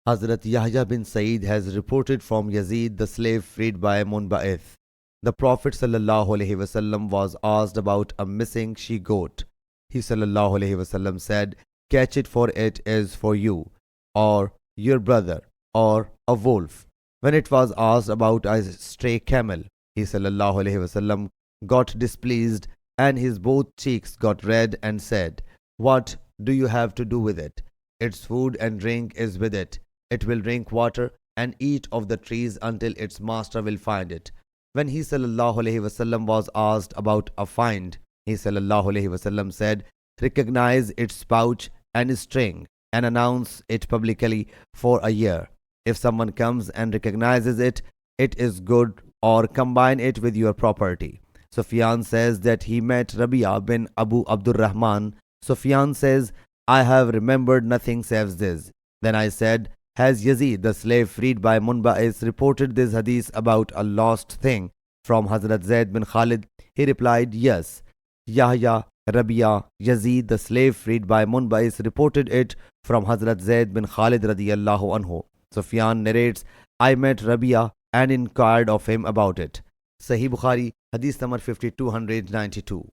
Hazrat Yahya bin Sa'id has reported from Yazid, the slave freed by Munba'ith. The Prophet ﷺ was asked about a missing she-goat. He ﷺ said, "Catch it, for it is for you, or your brother, or a wolf." When it was asked about a stray camel, he ﷺ got displeased and his both cheeks got red and said, "What do you have to do with it? Its food and drink is with it. It will drink water and eat of the trees until its master will find it." When he ﷺ was asked about a find, he ﷺ said, "Recognize its pouch and string and announce it publicly for a year. If someone comes and recognizes it, it is good, or combine it with your property." Sufyan says that he met Rabia bin Abu Abdurrahman. Sufyan says, "I have remembered nothing save this." Then I said, "Has Yazid, the slave freed by Munba'is, reported this hadith about a lost thing from Hazrat Zaid bin Khalid?" He replied, "Yes." Yahya, Rabia, Yazid, the slave freed by Munba'is, reported it from Hazrat Zaid bin Khalid radiyallahu anhu. Sufyan narrates, "I met Rabia and inquired of him about it." Sahih Bukhari, Hadith number 5292.